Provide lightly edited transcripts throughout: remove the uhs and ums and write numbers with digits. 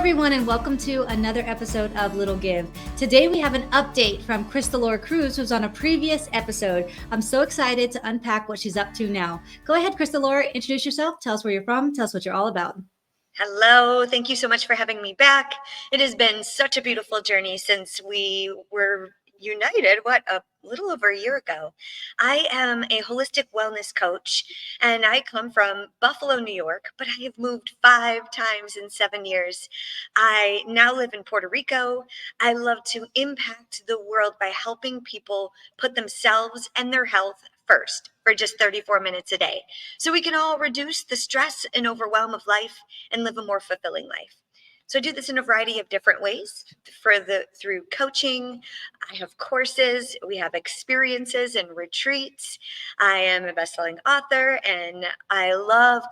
everyone, and welcome to another episode of Little Give. Today we have an update from Krystalore Crews, who's on a previous episode. I'm so excited to unpack what she's up to now. Go ahead, Krystalore, introduce yourself, tell us where you're from, tell us what you're all about. Hello, thank you so much for having me back. It has been such a beautiful journey since we were united, a little over a year ago. I am a holistic wellness coach and I come from Buffalo, New York, but I have moved 5 times in 7 years. I now live in Puerto Rico. I love to impact the world by helping people put themselves and their health first for just 34 minutes a day, so we can all reduce the stress and overwhelm of life and live a more fulfilling life. So I do this in a variety of different ways through coaching. I have courses, we have experiences and retreats. I am a best-selling author, and I love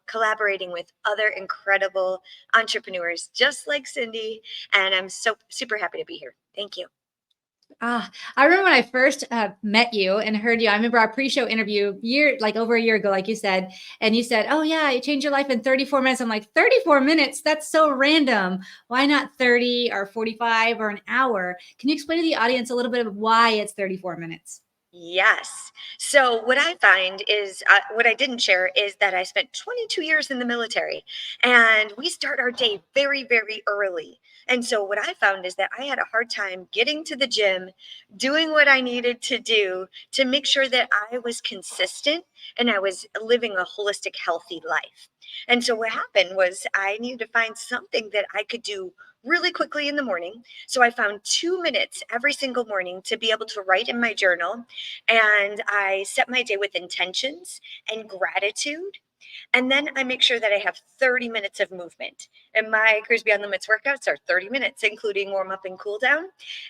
collaborating with other incredible entrepreneurs just like Cindy, and I'm so super happy to be here. Thank you. I remember when I first met you and heard you. I remember our pre-show interview over a year ago, like you said, and you said, "Oh yeah, you changed your life in 34 minutes." I'm like, 34 minutes? That's so random. Why not 30 or 45 or an hour? Can you explain to the audience a little bit of why it's 34 minutes? Yes. So what I find is what I didn't share is that I spent 22 years in the military, and we start our day very, very early. And so what I found is that I had a hard time getting to the gym, doing what I needed to do to make sure that I was consistent and I was living a holistic, healthy life. And so what happened was I needed to find something that I could do really quickly in the morning. So I found 2 minutes every single morning to be able to write in my journal, and I set my day with intentions and gratitude. And then I make sure that I have 30 minutes of movement. And my Cruise Beyond Limits workouts are 30 minutes, including warm up and cool down,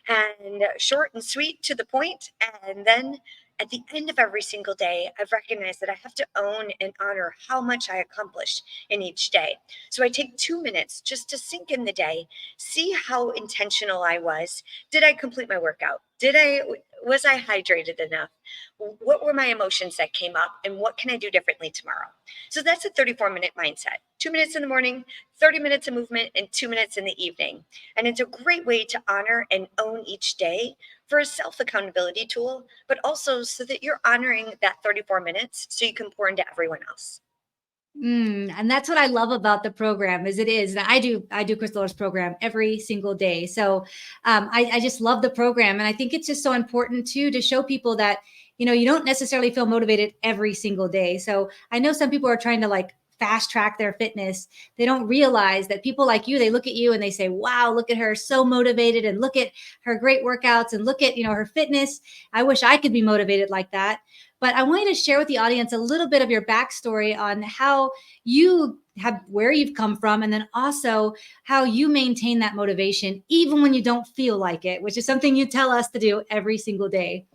and short and sweet to the point. And then at the end of every single day, I've recognized that I have to own and honor how much I accomplish in each day. So I take 2 minutes just to sink in the day, see how intentional I was. Did I complete my workout? Was I hydrated enough? What were my emotions that came up, and what can I do differently tomorrow? So that's a 34-minute mindset. 2 minutes in the morning, 30 minutes of movement, and 2 minutes in the evening. And it's a great way to honor and own each day for a self-accountability tool, but also so that you're honoring that 34 minutes so you can pour into everyone else. And that's what I love about the program and I do Crystalore's program every single day. So I just love the program. And I think it's just so important too, to show people that, you don't necessarily feel motivated every single day. So I know some people are trying to like fast track their fitness. They don't realize that people like you, they look at you and they say, wow, look at her, so motivated, and look at her great workouts, and look at, her fitness. I wish I could be motivated like that. But I want you to share with the audience a little bit of your backstory on how where you've come from, and then also how you maintain that motivation even when you don't feel like it, which is something you tell us to do every single day.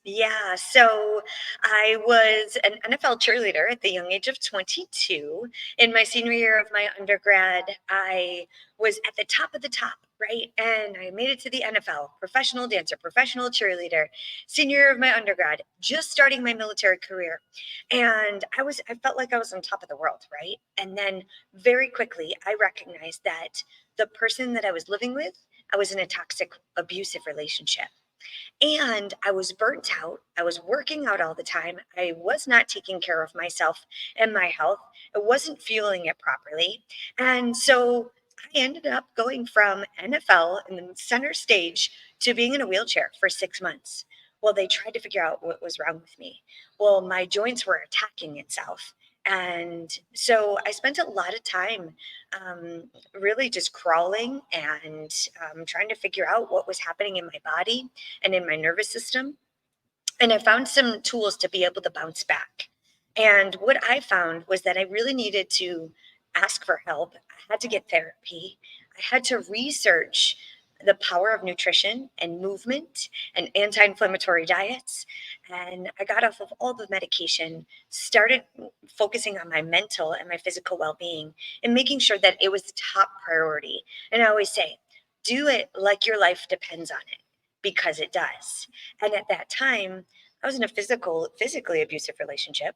Yeah, so I was an NFL cheerleader at the young age of 22. In my senior year of my undergrad, I was at the top of the top, right? And I made it to the NFL, professional dancer, professional cheerleader, senior year of my undergrad, just starting my military career. And I felt like I was on top of the world, right? And then very quickly, I recognized that the person that I was living with, I was in a toxic, abusive relationship. And I was burnt out. I was working out all the time. I was not taking care of myself and my health. I wasn't fueling it properly. And so I ended up going from NFL in the center stage to being in a wheelchair for 6 months. Well, they tried to figure out what was wrong with me. Well, my joints were attacking itself. And so I spent a lot of time really just crawling and trying to figure out what was happening in my body and in my nervous system. And I found some tools to be able to bounce back. And what I found was that I really needed to ask for help. I had to get therapy. I had to research the power of nutrition and movement and anti-inflammatory diets. And I got off of all the medication, started focusing on my mental and my physical well-being, and making sure that it was the top priority. And I always say, do it like your life depends on it, because it does. And at that time, I was in a physically abusive relationship,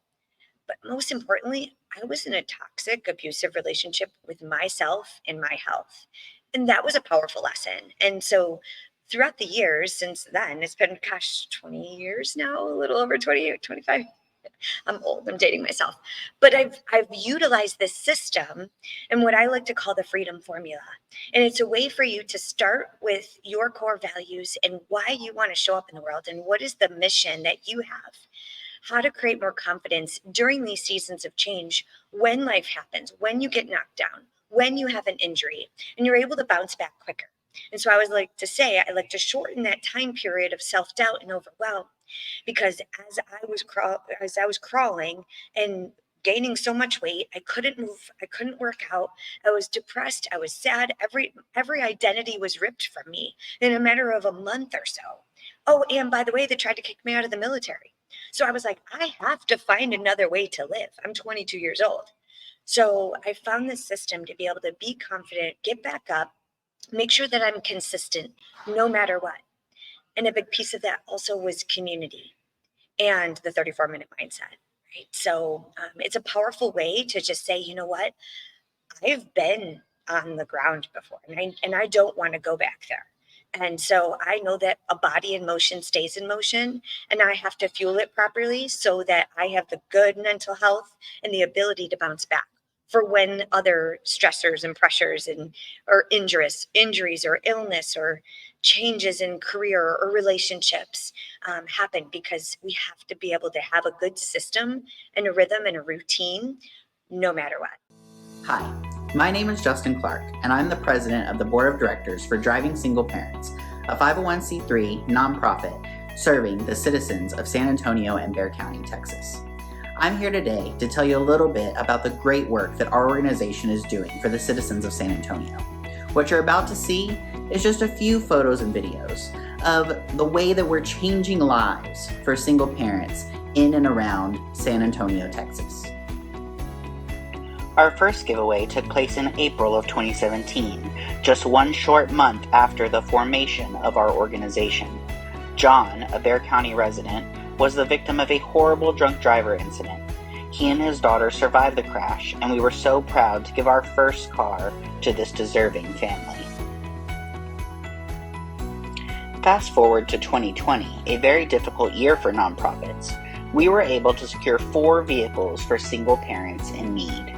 But most importantly, I was in a toxic, abusive relationship with myself and my health. And that was a powerful lesson. And so throughout the years since then, it's been, gosh, 20 years now, a little over 20, 25. I'm old, I'm dating myself. But I've utilized this system and what I like to call the freedom formula. And it's a way for you to start with your core values and why you want to show up in the world and what is the mission that you have. How to create more confidence during these seasons of change when life happens, when you get knocked down, when you have an injury, and you're able to bounce back quicker. And so I would like to say, I like to shorten that time period of self-doubt and overwhelm, because as I was crawling and gaining so much weight, I couldn't move, I couldn't work out, I was depressed, I was sad, every identity was ripped from me in a matter of a month or so. Oh, and by the way, they tried to kick me out of the military. So I was like, I have to find another way to live. I'm 22 years old. So I found this system to be able to be confident, get back up, make sure that I'm consistent no matter what. And a big piece of that also was community and the 34-minute mindset, right? So it's a powerful way to just say, you know what, I've been on the ground before, and I don't want to go back there. And so I know that a body in motion stays in motion, and I have to fuel it properly so that I have the good mental health and the ability to bounce back for when other stressors and pressures and or injuries or illness or changes in career or relationships happen, because we have to be able to have a good system and a rhythm and a routine no matter what. Hi, my name is Justin Clark, and I'm the president of the board of directors for Driving Single Parents, a 501c3 nonprofit serving the citizens of San Antonio and Bexar County, Texas. I'm here today to tell you a little bit about the great work that our organization is doing for the citizens of San Antonio. What you're about to see is just a few photos and videos of the way that we're changing lives for single parents in and around San Antonio, Texas. Our first giveaway took place in April of 2017, just one short month after the formation of our organization. John, a Bexar County resident, was the victim of a horrible drunk driver incident. He and his daughter survived the crash, and we were so proud to give our first car to this deserving family. Fast forward to 2020, a very difficult year for nonprofits. We were able to secure 4 vehicles for single parents in need.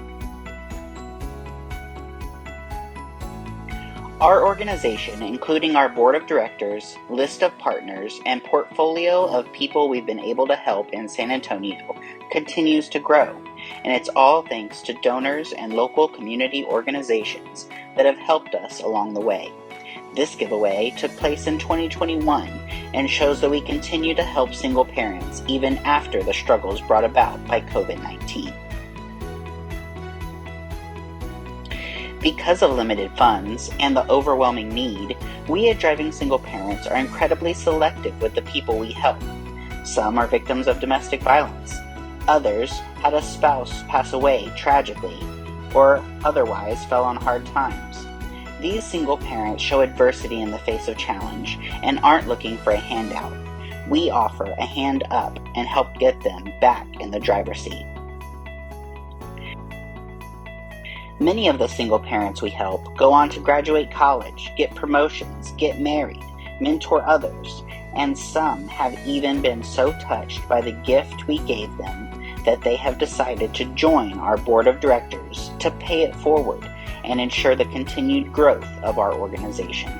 Our organization, including our board of directors, list of partners, and portfolio of people we've been able to help in San Antonio, continues to grow, and it's all thanks to donors and local community organizations that have helped us along the way. This giveaway took place in 2021 and shows that we continue to help single parents even after the struggles brought about by COVID-19. Because of limited funds and the overwhelming need, we at Driving Single Parents are incredibly selective with the people we help. Some are victims of domestic violence. Others had a spouse pass away tragically, or otherwise fell on hard times. These single parents show adversity in the face of challenge and aren't looking for a handout. We offer a hand up and help get them back in the driver's seat. Many of the single parents we help go on to graduate college, get promotions, get married, mentor others, and some have even been so touched by the gift we gave them that they have decided to join our board of directors to pay it forward and ensure the continued growth of our organization.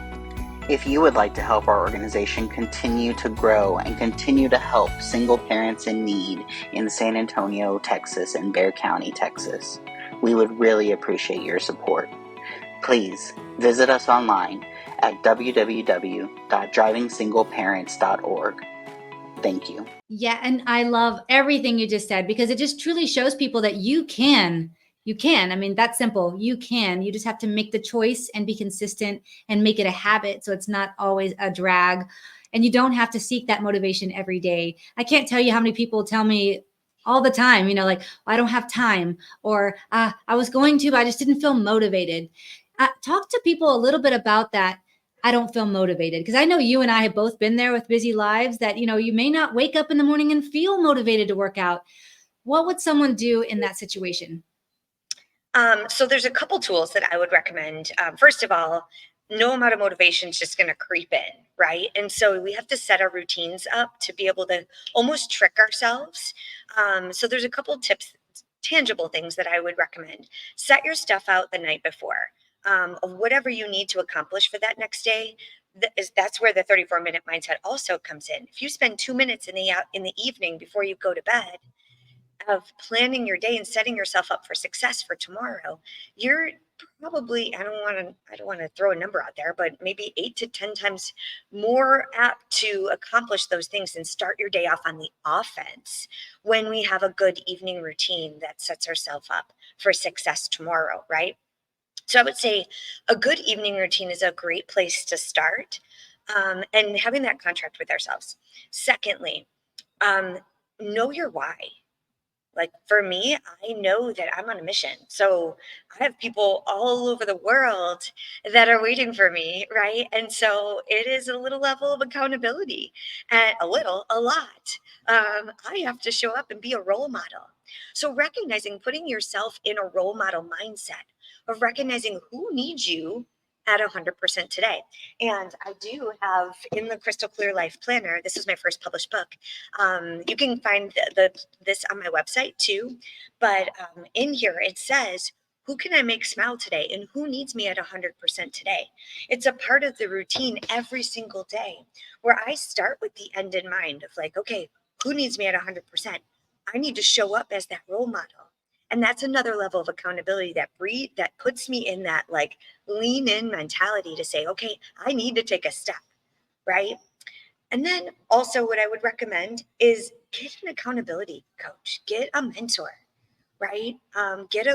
If you would like to help our organization continue to grow and continue to help single parents in need in San Antonio, Texas, and Bexar County, Texas, we would really appreciate your support. Please visit us online at www.drivingsingleparents.org. Thank you. Yeah, and I love everything you just said, because it just truly shows people that you can. I mean, that's simple. You can. You just have to make the choice and be consistent and make it a habit so it's not always a drag. And you don't have to seek that motivation every day. I can't tell you how many people tell me all the time, like, I don't have time, or I was going to, but I just didn't feel motivated. Talk to people a little bit about that. I don't feel motivated, because I know you and I have both been there with busy lives that, you may not wake up in the morning and feel motivated to work out. what would someone do in that situation? So there's a couple tools that I would recommend. First of all, no amount of motivation is just going to creep in, right? And so we have to set our routines up to be able to almost trick ourselves. So there's a couple tips, tangible things that I would recommend. Set your stuff out the night before of whatever you need to accomplish for that next day. That's where the 34-minute mindset also comes in. If you spend 2 minutes in the evening before you go to bed of planning your day and setting yourself up for success for tomorrow, you're probably, I don't want to throw a number out there, but maybe 8 to 10 times more apt to accomplish those things and start your day off on the offense when we have a good evening routine that sets ourselves up for success tomorrow, right? So I would say a good evening routine is a great place to start, and having that contract with ourselves. Secondly, um, know your why. Like for me, I know that I'm on a mission. So I have people all over the world that are waiting for me, right? And so it is a little level of accountability, and a lot. I have to show up and be a role model. So recognizing, putting yourself in a role model mindset of recognizing who needs you at 100% today. And I do have in the Crystal Clear Life Planner, this is my first published book. You can find this on my website too, but in here it says, who can I make smile today and who needs me at 100% today? It's a part of the routine every single day where I start with the end in mind of like, okay, who needs me at 100%? I need to show up as that role model. And that's another level of accountability that puts me in that like lean in mentality to say, okay, I need to take a step, right? And then also what I would recommend is get an accountability coach, get a mentor, right? Get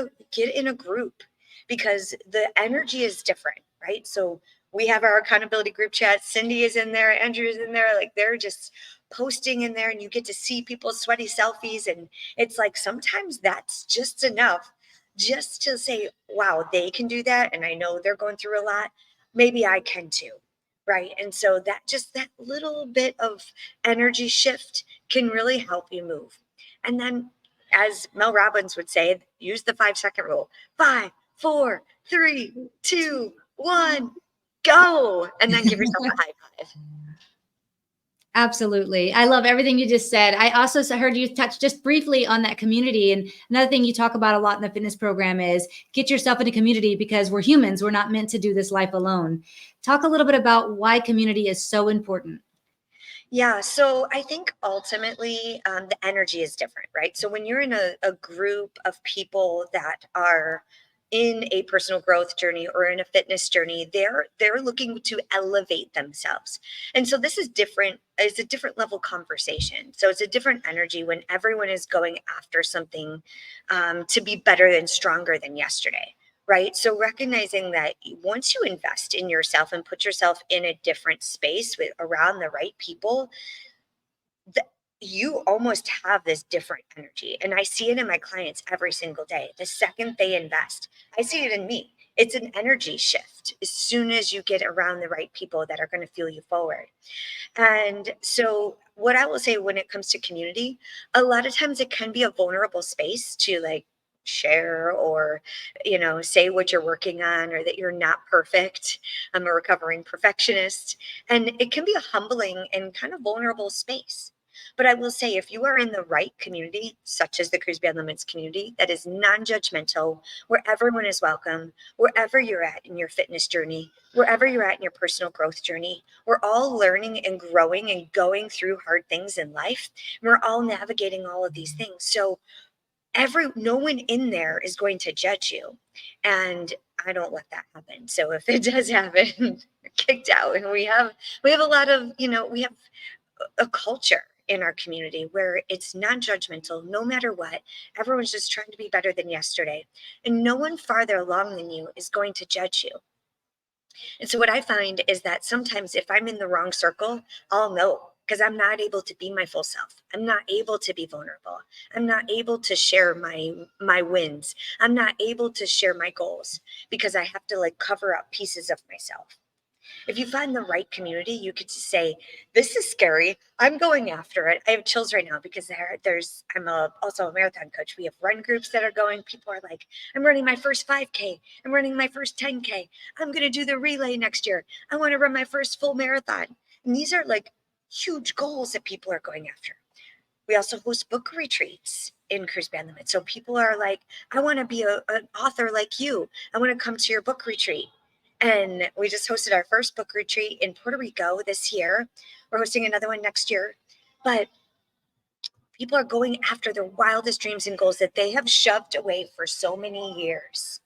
in a group because the energy is different, right? So we have our accountability group chat. Cindy is in there, Andrew is in there, like they're just posting in there and you get to see people's sweaty selfies. And it's like sometimes that's just enough just to say, wow, they can do that. And I know they're going through a lot. Maybe I can too. Right. And so that little bit of energy shift can really help you move. And then as Mel Robbins would say, use the 5-second rule. 5, 4, 3, 2, 1, go. And then give yourself a high five. Absolutely. I love everything you just said. I also heard you touch just briefly on that community. And another thing you talk about a lot in the fitness program is get yourself in a community because we're humans. We're not meant to do this life alone. Talk a little bit about why community is so important. Yeah, so I think ultimately the energy is different, right? So when you're in a group of people that are in a personal growth journey or in a fitness journey, they're looking to elevate themselves. And so this is different, it's a different level conversation. So it's a different energy when everyone is going after something to be better and stronger than yesterday. Right. So recognizing that once you invest in yourself and put yourself in a different space with around the right people, you almost have this different energy. And I see it in my clients every single day. The second they invest, I see it in me. It's an energy shift as soon as you get around the right people that are going to fuel you forward. And so, what I will say when it comes to community, a lot of times it can be a vulnerable space to like share or, say what you're working on or that you're not perfect. I'm a recovering perfectionist. And it can be a humbling and kind of vulnerable space. But I will say, if you are in the right community, such as the Cruise Beyond Limits community, that is non judgmental, where everyone is welcome, wherever you're at in your fitness journey, wherever you're at in your personal growth journey, we're all learning and growing and going through hard things in life. And we're all navigating all of these things. So no one in there is going to judge you. And I don't let that happen. So if it does happen, kicked out. And we have a lot of, we have a culture in our community where it's non-judgmental no matter what. Everyone's just trying to be better than yesterday. And no one farther along than you is going to judge you. And so what I find is that sometimes if I'm in the wrong circle, I'll know because I'm not able to be my full self. I'm not able to be vulnerable. I'm not able to share my wins. I'm not able to share my goals because I have to like cover up pieces of myself. If you find the right community, you could just say, this is scary. I'm going after it. I have chills right now because I'm also a marathon coach. We have run groups that are going. People are like, I'm running my first 5K. I'm running my first 10K. I'm going to do the relay next year. I want to run my first full marathon. And these are like huge goals that people are going after. We also host book retreats in Cruise Beyond the Limits. So people are like, I want to be an author like you. I want to come to your book retreat. And we just hosted our first book retreat in Puerto Rico this year. We're hosting another one next year. But people are going after their wildest dreams and goals that they have shoved away for so many years.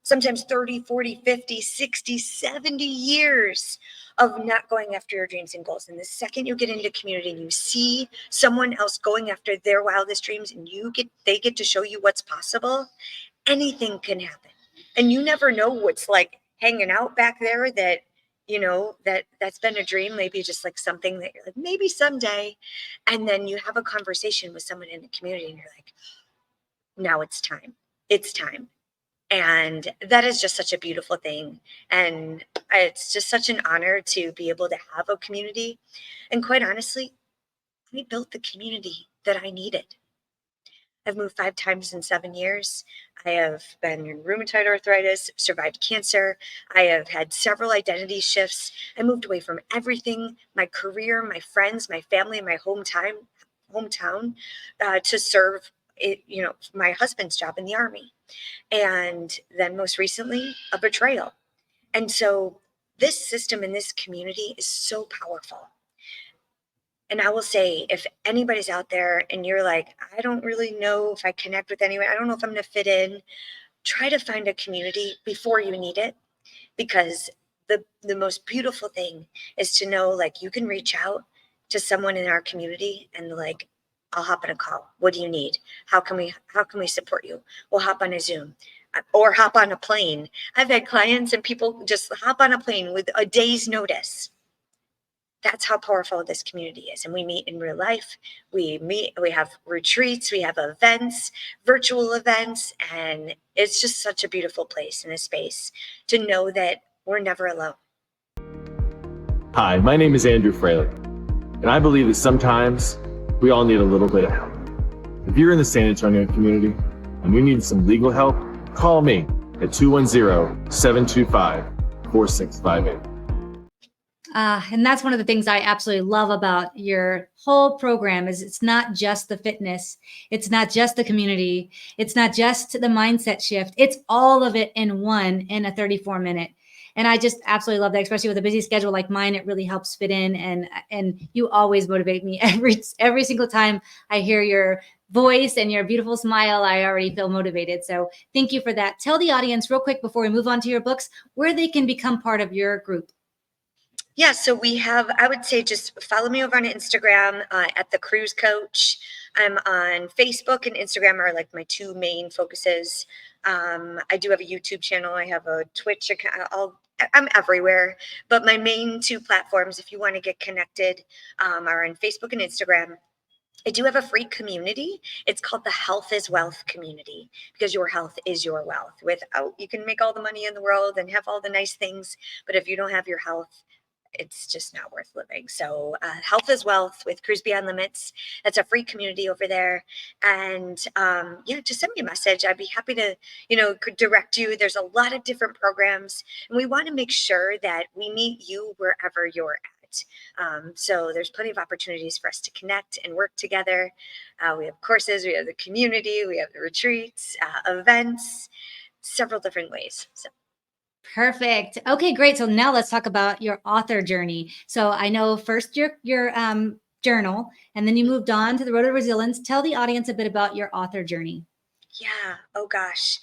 Sometimes 30, 40, 50, 60, 70 years of not going after your dreams and goals. And the second you get into community and you see someone else going after their wildest dreams and they get to show you what's possible, anything can happen. And you never know what's like hanging out back there that, that's been a dream, maybe just like something that you're like, maybe someday. And then you have a conversation with someone in the community and you're like, now it's time. It's time. And that is just such a beautiful thing. And it's just such an honor to be able to have a community. And quite honestly, we built the community that I needed. I've moved 5 times in 7 years. I have been in rheumatoid arthritis, survived cancer. I have had several identity shifts. I moved away from everything, my career, my friends, my family, my hometown, to serve my husband's job in the Army. And then most recently, a betrayal. And so this system and this community is so powerful. And I will say, if anybody's out there and you're like, I don't really know if I connect with anyone, I don't know if I'm going to fit in, try to find a community before you need it. Because the most beautiful thing is to know, like, you can reach out to someone in our community and like, I'll hop on a call. What do you need? How can we support you? We'll hop on a Zoom or hop on a plane. I've had clients and people just hop on a plane with a day's notice. That's how powerful this community is. And we meet in real life. We have retreats, we have events, virtual events, and it's just such a beautiful place and a space to know that we're never alone. Hi, my name is Andrew Fraley, and I believe that sometimes we all need a little bit of help. If you're in the San Antonio community and you need some legal help, call me at 210-725-4658. And that's one of the things I absolutely love about your whole program is it's not just the fitness. It's not just the community. It's not just the mindset shift. It's all of it in one in a 34-minute. And I just absolutely love that, especially with a busy schedule like mine. It really helps fit in. And you always motivate me every single time I hear your voice and your beautiful smile. I already feel motivated. So thank you for that. Tell the audience real quick before we move on to your books, where they can become part of your group. Yeah, so we have, I would say just follow me over on Instagram at the Cruise Coach. I'm on Facebook and Instagram are like my 2 main focuses. I do have a YouTube channel. I have a Twitch account. I'm everywhere, but my main 2 platforms, if you want to get connected, are on Facebook and Instagram. I do have a free community. It's called the Health is Wealth community because your health is your wealth. You can make all the money in the world and have all the nice things, but if you don't have your health, it's just not worth living. So Health is Wealth with Cruise Beyond Limits. That's a free community over there. And just send me a message. I'd be happy to, direct you. There's a lot of different programs and we want to make sure that we meet you wherever you're at. So there's plenty of opportunities for us to connect and work together. We have courses, we have the community, we have the retreats, events, several different ways. So. Perfect. Okay, great. So now let's talk about your author journey. So I know first your journal, and then you moved on to the Road to Resilience. Tell the audience a bit about your author journey. Yeah. Oh gosh.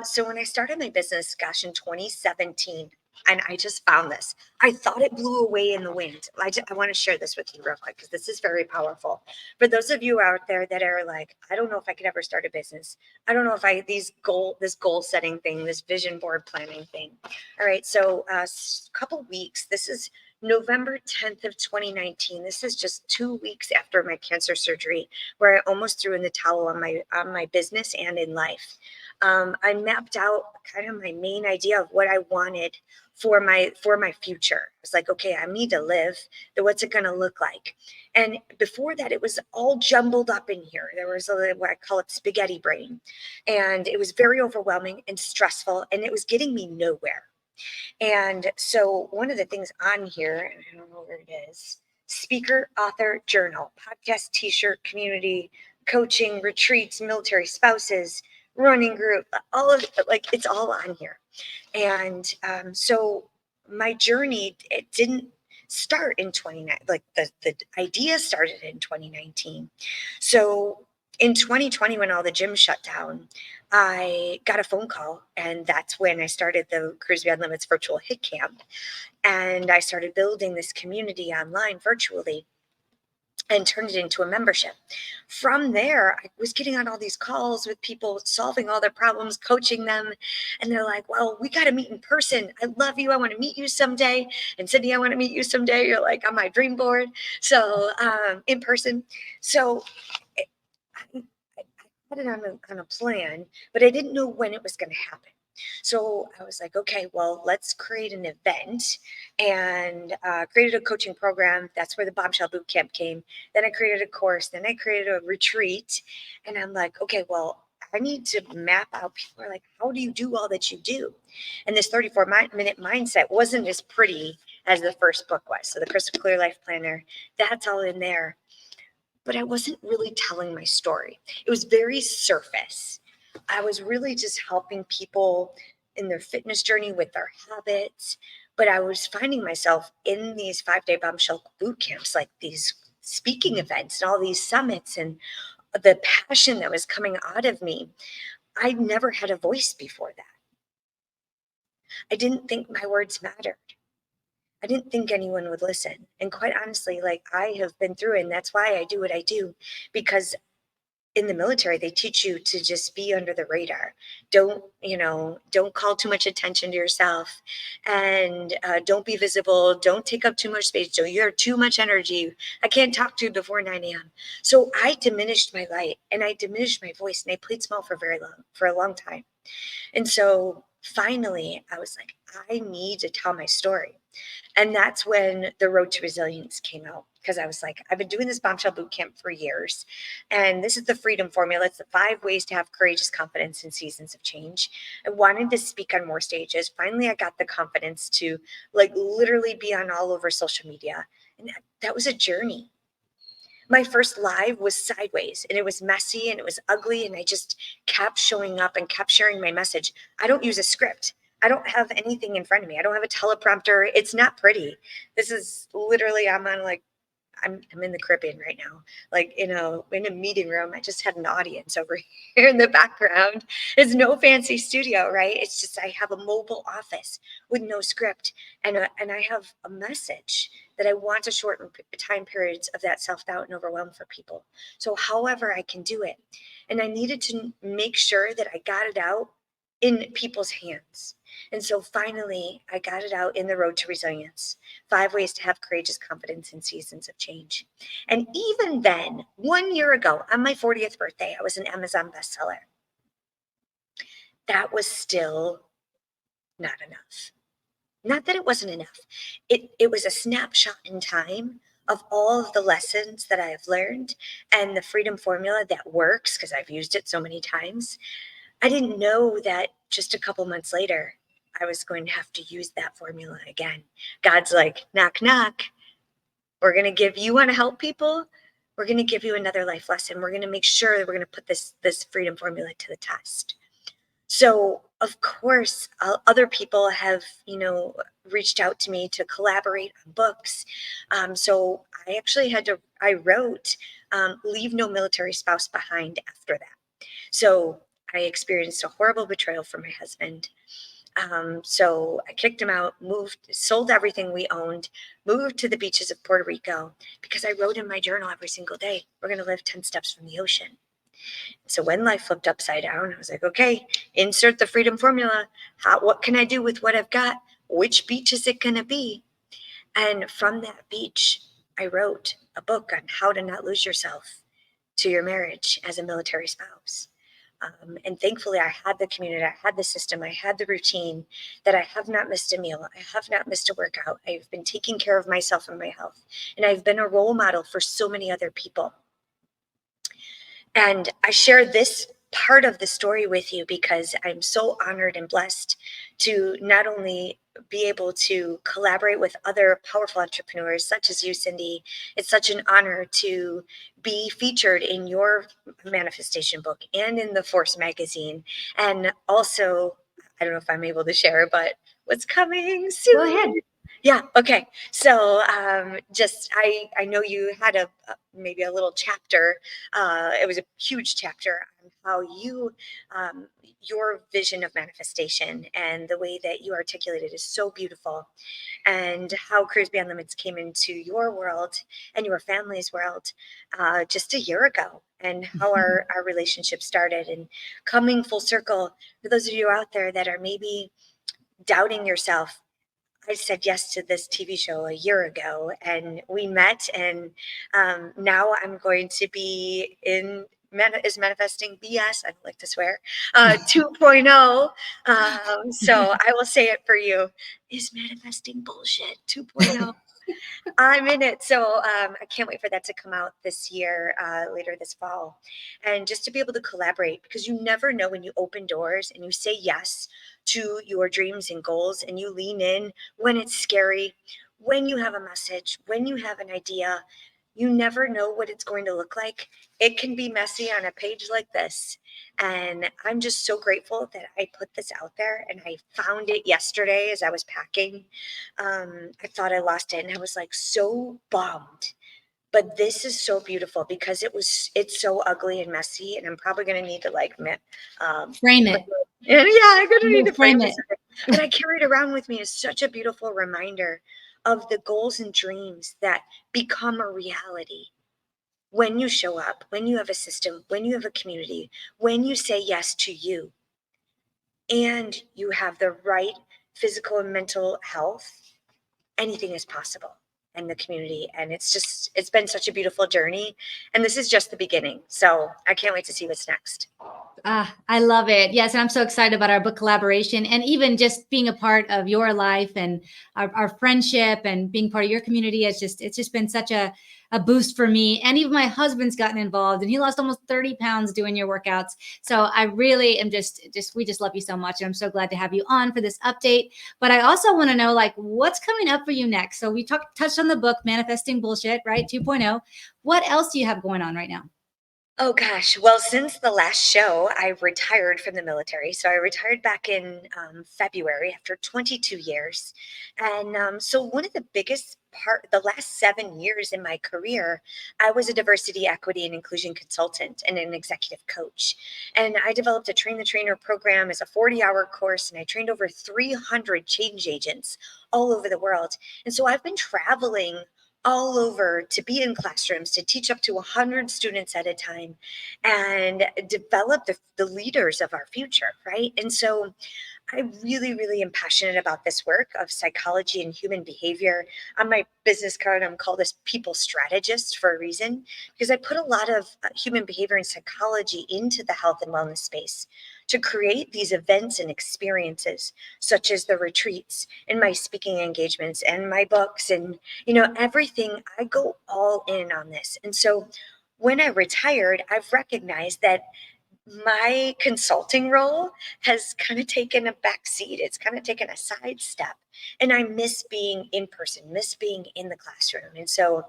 So when I started my business, in 2017, and I just found this, I thought it blew away in the wind. I want to share this with you real quick because this is very powerful. For those of you out there that are like, I don't know if I could ever start a business. I don't know if this goal setting thing, this vision board planning thing. All right. So a couple weeks, this is November 10th of 2019, this is just 2 weeks after my cancer surgery, where I almost threw in the towel on my business and in life. I mapped out kind of my main idea of what I wanted for my future. I was like, okay, I need to live. What's it going to look like? And before that, it was all jumbled up in here. There was what I call it spaghetti brain, and it was very overwhelming and stressful, and it was getting me nowhere. And so one of the things on here, and I don't know where it is, speaker, author, journal, podcast, t-shirt, community, coaching, retreats, military spouses, running group, all of like, it's all on here. And so my journey, it didn't start in 29, like the idea started in 2019. So in 2020, when all the gyms shut down, I got a phone call, and that's when I started the Cruise Beyond Limits virtual hit camp. And I started building this community online virtually and turned it into a membership. From there, I was getting on all these calls with people, solving all their problems, coaching them. And they're like, well, we got to meet in person. I love you. I want to meet you someday. And Sydney, I want to meet you someday. You're like on my dream board. So in person. So I had it on a plan, but I didn't know when it was going to happen. So I was like, okay, well, let's create an event, and created a coaching program. That's where the Bombshell Bootcamp came. Then I created a course. Then I created a retreat. And I'm like, okay, well, I need to map out. People are like, how do you do all that you do? And this 34-minute mindset wasn't as pretty as the first book was. So the Crystal Clear Life Planner, that's all in there. But I wasn't really telling my story. It was very surface. I was really just helping people in their fitness journey with their habits. But I was finding myself in these 5-day bombshell boot camps, like these speaking events and all these summits, and the passion that was coming out of me. I never had a voice before that. I didn't think my words mattered. I didn't think anyone would listen. And quite honestly, like, I have been through it, and that's why I do what I do, because in the military, they teach you to just be under the radar. Don't call too much attention to yourself, and don't be visible. Don't take up too much space. So you have too much energy. I can't talk to you before 9 a.m. So I diminished my light, and I diminished my voice, and I played small for a long time. And so finally, I was like, I need to tell my story. And that's when the Road to Resilience came out, because I was like, I've been doing this bombshell boot camp for years. And this is the freedom formula. It's the 5 ways to have courageous confidence in seasons of change. I wanted to speak on more stages. Finally, I got the confidence to literally be on all over social media. And that was a journey. My first live was sideways, and it was messy and it was ugly. And I just kept showing up and kept sharing my message. I don't use a script. I don't have anything in front of me. I don't have a teleprompter. It's not pretty. This is literally, I'm in the Caribbean right now, in a meeting room. I just had an audience over here in the background. It's no fancy studio, right? It's just, I have a mobile office with no script, and I have a message that I want to shorten time periods of that self-doubt and overwhelm for people. So however I can do it. And I needed to make sure that I got it out in people's hands. And so finally, I got it out in the Road to Resilience, 5 ways to have courageous confidence in seasons of change. And even then, 1 year ago, on my 40th birthday, I was an Amazon bestseller. That was still not enough. Not that it wasn't enough. It was a snapshot in time of all of the lessons that I have learned, and the freedom formula that works, because I've used it so many times. I didn't know that just a couple months later, I was going to have to use that formula again. God's like, knock, knock. We're going to give you want to help people. We're going to give you another life lesson. We're going to make sure that we're going to put this freedom formula to the test. So, of course, other people have, reached out to me to collaborate on books. So I wrote Leave No Military Spouse Behind after that. So I experienced a horrible betrayal from my husband. So I kicked him out, sold everything we owned, moved to the beaches of Puerto Rico, because I wrote in my journal every single day, we're going to live 10 steps from the ocean. So when life flipped upside down, I was like, okay, insert the freedom formula. What can I do with what I've got? Which beach is it going to be? And from that beach, I wrote a book on how to not lose yourself to your marriage as a military spouse. And thankfully, I had the community, I had the system, I had the routine, that I have not missed a meal. I have not missed a workout. I've been taking care of myself and my health. And I've been a role model for so many other people. And I share this part of the story with you because I'm so honored and blessed to not only be able to collaborate with other powerful entrepreneurs such as you, Cindy. It's such an honor to be featured in your manifestation book and in the Force magazine. And also, I don't know if I'm able to share, but what's coming soon? Go ahead. Yeah. Okay. So just I know you had maybe a little chapter. It was a huge chapter on how you your vision of manifestation and the way that you articulated is so beautiful, and how Cruise Beyond Limits came into your world and your family's world just a year ago, and how our relationship started, and coming full circle for those of you out there that are maybe doubting yourself. I said yes to this TV show a year ago, and we met, and now I'm going to be in is manifesting BS. I don't like to swear. 2.0. So I will say it for you: is manifesting bullshit 2.0. I'm in it. So I can't wait for that to come out this year, later this fall. And just to be able to collaborate, because you never know when you open doors and you say yes to your dreams and goals and you lean in when it's scary, when you have a message, when you have an idea. You never know what it's going to look like. It can be messy on a page like this. And I'm just so grateful that I put this out there, and I found it yesterday as I was packing. I thought I lost it, and I was like so bummed. But this is so beautiful because it's so ugly and messy, and I'm probably gonna need to Frame it. yeah, I'm gonna need to frame Frame this. it. But I carry it around with me as such a beautiful reminder of the goals and dreams that become a reality when you show up, when you have a system, when you have a community, when you say yes to you, and you have the right physical and mental health. Anything is possible in the community, and it's been such a beautiful journey, and this is just the beginning. So I can't wait to see what's next. I love it. Yes, and I'm so excited about our book collaboration, and even just being a part of your life and our friendship and being part of your community. It's just been such a boost for me. And even my husband's gotten involved, and he lost almost 30 pounds doing your workouts. So I really am we just love you so much. And I'm so glad to have you on for this update. But I also want to know, like, what's coming up for you next? So we touched on the book, Manifesting Bullshit, right? 2.0. What else do you have going on right now? Oh gosh. Well, since the last show, I retired from the military. So I retired back in February after 22 years. And so one of the biggest the last 7 years in my career, I was a diversity, equity, and inclusion consultant and an executive coach. And I developed a Train the Trainer program as a 40-hour course, and I trained over 300 change agents all over the world. And so I've been traveling all over to be in classrooms, to teach up to 100 students at a time, and develop the leaders of our future, right? And so I really, really am passionate about this work of psychology and human behavior. On my business card, I'm called a people strategist for a reason, because I put a lot of human behavior and psychology into the health and wellness space to create these events and experiences, such as the retreats and my speaking engagements and my books and, everything. I go all in on this. And so when I retired, I've recognized that my consulting role has kind of taken a back seat. It's kind of taken a sidestep. And I miss being in person, miss being in the classroom. And so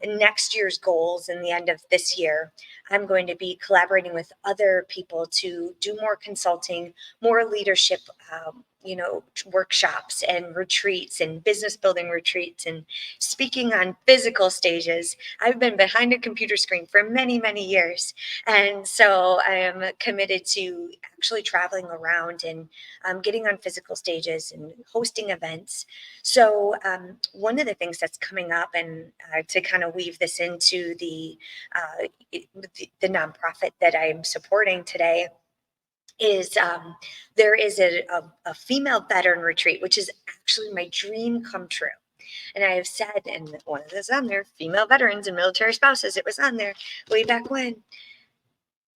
next year's goals and the end of this year, I'm going to be collaborating with other people to do more consulting, more leadership, workshops and retreats and business building retreats and speaking on physical stages. I've been behind a computer screen for many, many years. And so I am committed to actually traveling around and getting on physical stages and hosting events. So one of the things that's coming up, and to kind of weave this into the nonprofit that I'm supporting today, is there is a female veteran retreat, which is actually my dream come true. And I have said, and one of those on there, female veterans and military spouses, it was on there way back when.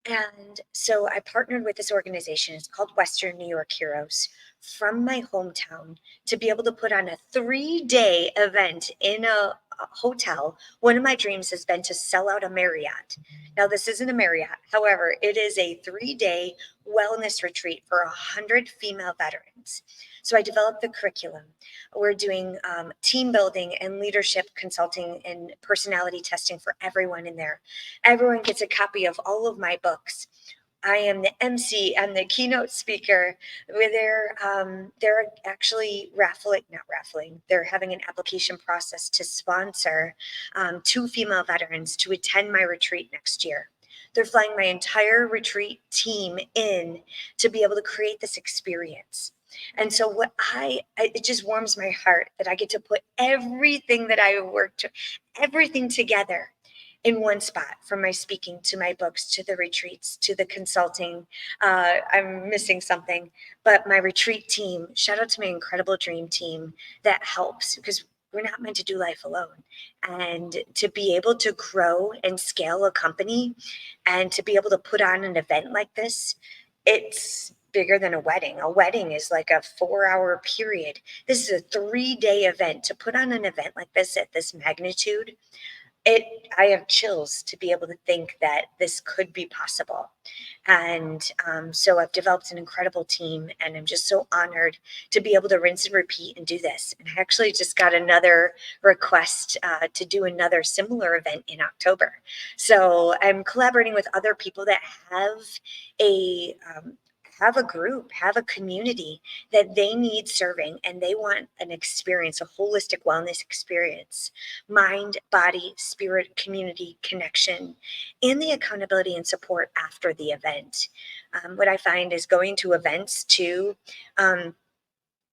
And so I partnered with this organization. It's called Western New York Heroes, from my hometown, to be able to put on a 3-day event in a hotel. One of my dreams has been to sell out a Marriott. Now, this isn't a Marriott. However, it is a 3-day wellness retreat for 100 female veterans. So I developed the curriculum. We're doing team building and leadership consulting and personality testing for everyone in there. Everyone gets a copy of all of my books. I am the MC. I'm the keynote speaker. Where they're actually not raffling. They're having an application process to sponsor 2 female veterans to attend my retreat next year. They're flying my entire retreat team in to be able to create this experience. And so it just warms my heart that I get to put everything that I worked, everything together in one spot, from my speaking to my books to the retreats to the consulting. I'm missing something, but my retreat team, shout out to my incredible dream team that helps, because we're not meant to do life alone. And to be able to grow and scale a company and to be able to put on an event like this, it's bigger than a wedding. A wedding is like a 4-hour period. This is a 3-day event. To put on an event like this at this magnitude, I have chills to be able to think that this could be possible. And so I've developed an incredible team, and I'm just so honored to be able to rinse and repeat and do this. And I actually just got another request to do another similar event in October. So I'm collaborating with other people that have a group, have a community that they need serving, and they want an experience, a holistic wellness experience, mind, body, spirit, community, connection, and the accountability and support after the event. What I find is going to events too,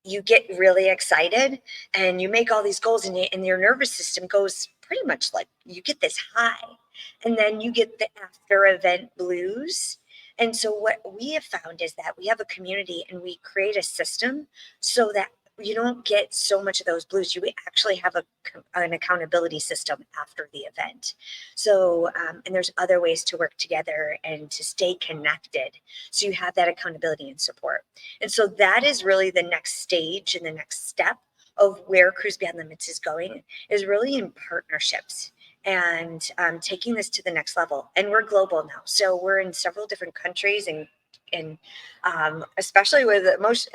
you get really excited and you make all these goals, and your nervous system goes pretty much like, you get this high, and then you get the after event blues. And so what we have found is that we have a community and we create a system so that you don't get so much of those blues. You actually have an accountability system after the event. So, and there's other ways to work together and to stay connected. So you have that accountability and support. And so that is really the next stage and the next step of where Cruise Beyond Limits is going, is really in partnerships and taking this to the next level. And we're global now. So we're in several different countries, and especially with most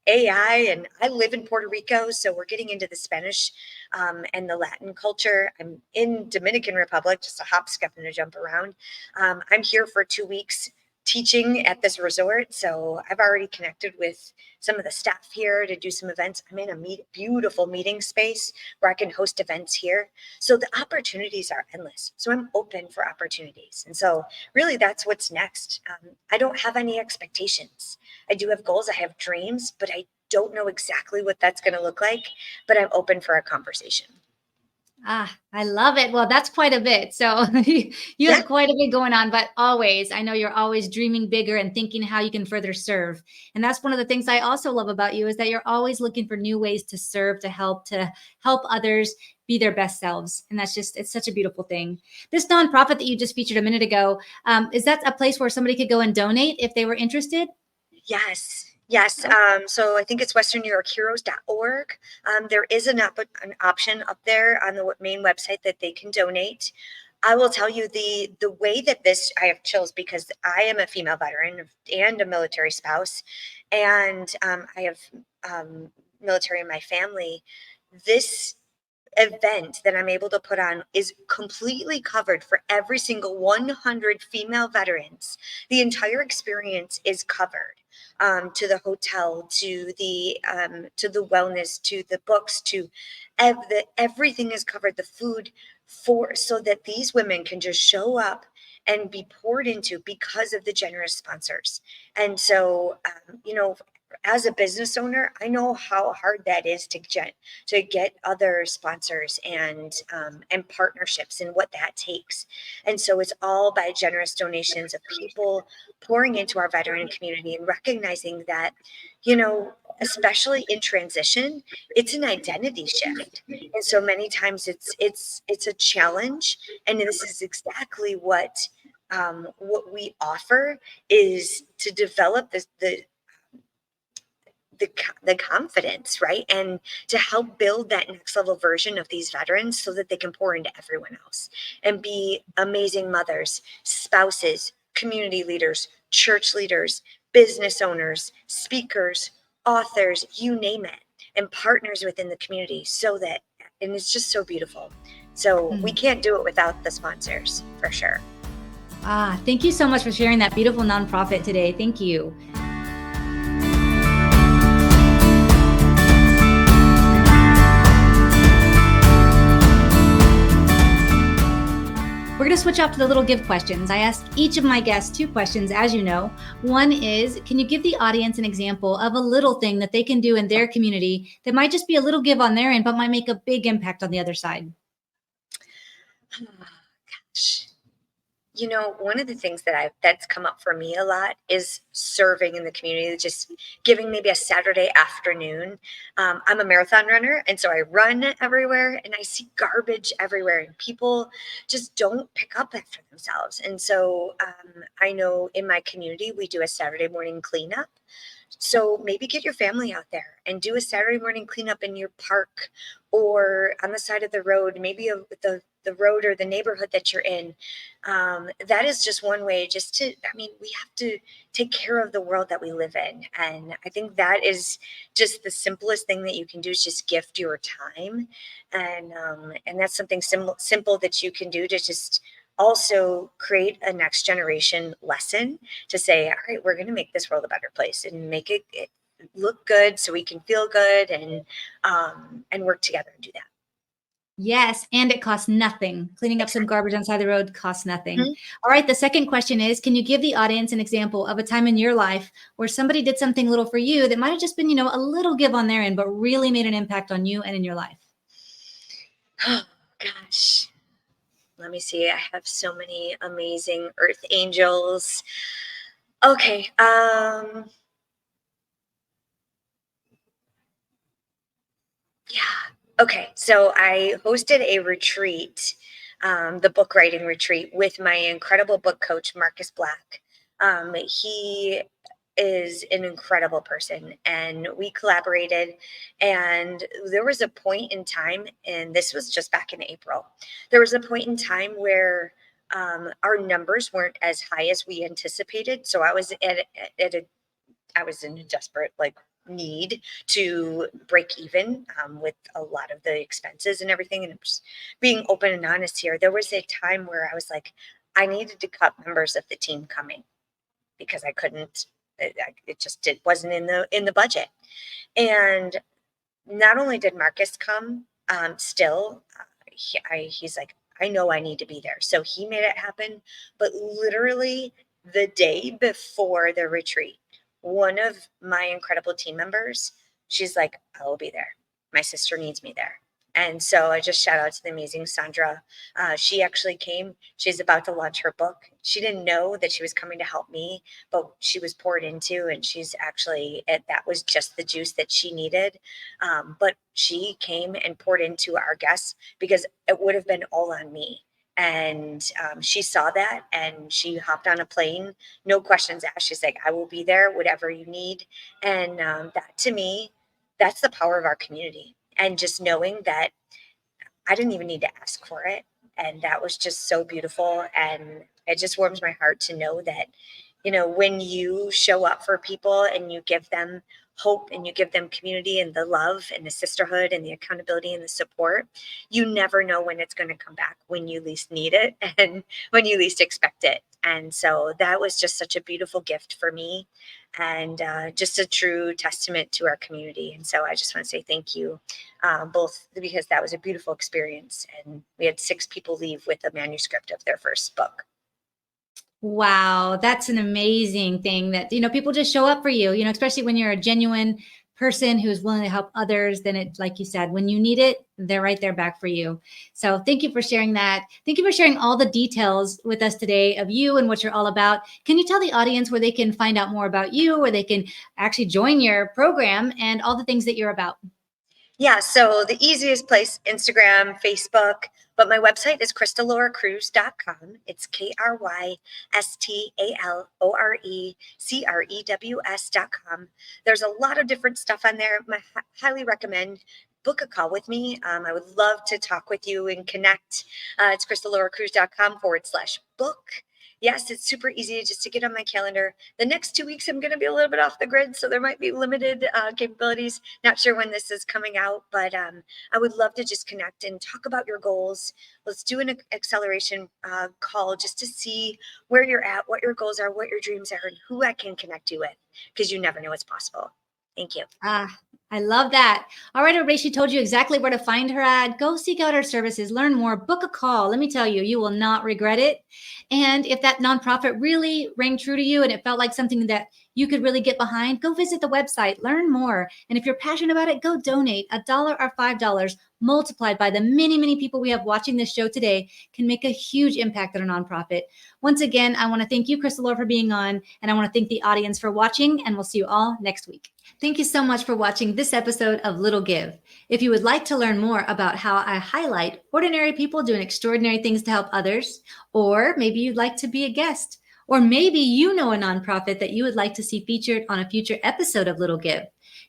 AI, and I live in Puerto Rico, so we're getting into the Spanish and the Latin culture. I'm in Dominican Republic, just a hop, skip, and a jump around. I'm here for 2 weeks teaching at this resort, so I've already connected with some of the staff here to do some events. I'm in a beautiful meeting space where I can host events here. So the opportunities are endless. So I'm open for opportunities. And so really that's what's next. I don't have any expectations. I do have goals, I have dreams, but I don't know exactly what that's going to look like, but I'm open for a conversation. I love it. Well, that's quite a bit. So you have quite a bit going on, but always, I know you're always dreaming bigger and thinking how you can further serve. And that's one of the things I also love about you, is that you're always looking for new ways to serve, to help others be their best selves. And it's such a beautiful thing. This nonprofit that you just featured a minute ago, is that a place where somebody could go and donate if they were interested? Yes. So I think it's westernnewyorkheroes.org. There is an option up there on the main website that they can donate. I will tell you the way that I have chills, because I am a female veteran and a military spouse, and I have military in my family. This event that I'm able to put on is completely covered for every single 100 female veterans. The entire experience is covered, to the hotel, to the wellness, to the books, to everything is covered. The food, so that these women can just show up and be poured into because of the generous sponsors. And so, as a business owner, I know how hard that is to get other sponsors and partnerships, and what that takes. And so it's all by generous donations of people pouring into our veteran community, and recognizing that, especially in transition, it's an identity shift. And so many times it's a challenge. And this is exactly what we offer, is to develop the confidence, right? And to help build that next level version of these veterans so that they can pour into everyone else and be amazing mothers, spouses, community leaders, church leaders, business owners, speakers, authors, you name it, and partners within the community, so that, and it's just so beautiful. So we can't do it without the sponsors, for sure. Thank you so much for sharing that beautiful nonprofit today. Thank you. We're going to switch off to the little give questions. I ask each of my guests 2 questions, as you know. One is, can you give the audience an example of a little thing that they can do in their community that might just be a little give on their end, but might make a big impact on the other side? Oh, gosh. You know, one of the things that's come up for me a lot is serving in the community, just giving maybe a Saturday afternoon. I'm a marathon runner, and so I run everywhere, and I see garbage everywhere, and people just don't pick up after themselves. And so I know in my community, we do a Saturday morning cleanup. So maybe get your family out there and do a Saturday morning cleanup in your park or on the side of the road, maybe the road or the neighborhood that you're in. That is just one way, just to, I mean, we have to take care of the world that we live in. And I think that is just the simplest thing that you can do, is just gift your time. And that's something simple that you can do to just also create a next generation lesson, to say, all right, we're going to make this world a better place and make it look good so we can feel good, and work together and do that. Yes, and it costs nothing. Cleaning up some garbage on the side of the road costs nothing. Mhm. All right, the second question is, can you give the audience an example of a time in your life where somebody did something little for you that might have just been, a little give on their end, but really made an impact on you and in your life? Oh, gosh. Let me see. I have so many amazing earth angels. Okay. Yeah. Okay. So I hosted a retreat, the book writing retreat, with my incredible book coach, Marcus Black. He is an incredible person, and we collaborated. And there was a point in time, and this was just back in April, there was a point in time where our numbers weren't as high as we anticipated. So I was I was in a desperate need to break even with a lot of the expenses and everything. And just being open and honest here, there was a time where I was like, I needed to cut members of the team coming, because I couldn't. It wasn't in the budget. And not only did Marcus come, still, he's like, I know I need to be there. So he made it happen. But literally the day before the retreat, one of my incredible team members, she's like, I will be there. My sister needs me there. And so I just shout out to the amazing Sandra. She actually came. She's about to launch her book. She didn't know that she was coming to help me, but she was poured into, and she's actually, that was just the juice that she needed. But she came and poured into our guests, because it would have been all on me. And she saw that, and she hopped on a plane, no questions asked. She's like, I will be there, whatever you need. And that, to me, that's the power of our community. And just knowing that I didn't even need to ask for it. And that was just so beautiful. And it just warms my heart to know that, when you show up for people and you give them hope and you give them community and the love and the sisterhood and the accountability and the support, you never know when it's going to come back, when you least need it and when you least expect it. And so that was just such a beautiful gift for me, and just a true testament to our community. And so I just want to say thank you, both because that was a beautiful experience. And we had 6 people leave with a manuscript of their first book. Wow, that's an amazing thing that, people just show up for you, especially when you're a genuine person who's willing to help others, then it, like you said, when you need it, they're right there back for you. So thank you for sharing that. Thank you for sharing all the details with us today of you and what you're all about. Can you tell the audience where they can find out more about you, where they can actually join your program and all the things that you're about? Yeah, so the easiest place, Instagram, Facebook, but my website is krystalorecrews.com. It's KrystalOreCrews.com. There's a lot of different stuff on there. I highly recommend book a call with me. I would love to talk with you and connect. It's krystalorecrews.com/book. Yes, it's super easy just to get on my calendar. The next 2 weeks, I'm going to be a little bit off the grid, so there might be limited capabilities. Not sure when this is coming out, but I would love to just connect and talk about your goals. Let's do an acceleration call just to see where you're at, what your goals are, what your dreams are, and who I can connect you with, because you never know what's possible. Thank you. I love that. All right, everybody, she told you exactly where to find her at. Go seek out her services, learn more, book a call. Let me tell you, you will not regret it. And if that nonprofit really rang true to you and it felt like something that you could really get behind, go visit the website, learn more. And if you're passionate about it, go donate. $1 or $5 multiplied by the many, many people we have watching this show today can make a huge impact on a nonprofit. Once again, I want to thank you, Krystalore, for being on, and I want to thank the audience for watching, and we'll see you all next week. Thank you so much for watching this episode of Little Give. If you would like to learn more about how I highlight ordinary people doing extraordinary things to help others, or maybe you'd like to be a guest, or maybe you know a nonprofit that you would like to see featured on a future episode of Little Give,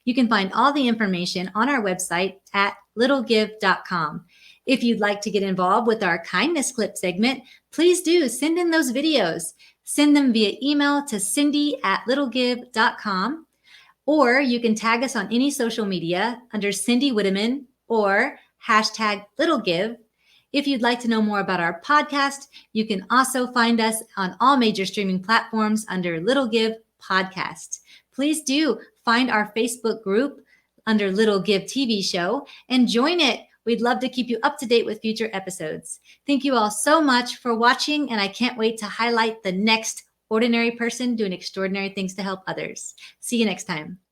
you can find all the information on our website at littlegive.com. If you'd like to get involved with our kindness clip segment, please do send in those videos. Send them via email to cindy@littlegive.com, or you can tag us on any social media under Cindy Whitteman or #LittleGive. If you'd like to know more about our podcast, you can also find us on all major streaming platforms under Little Give Podcast. Please do find our Facebook group under Little Give TV show and join it. We'd love to keep you up to date with future episodes. Thank you all so much for watching, and I can't wait to highlight the next ordinary person doing extraordinary things to help others. See you next time.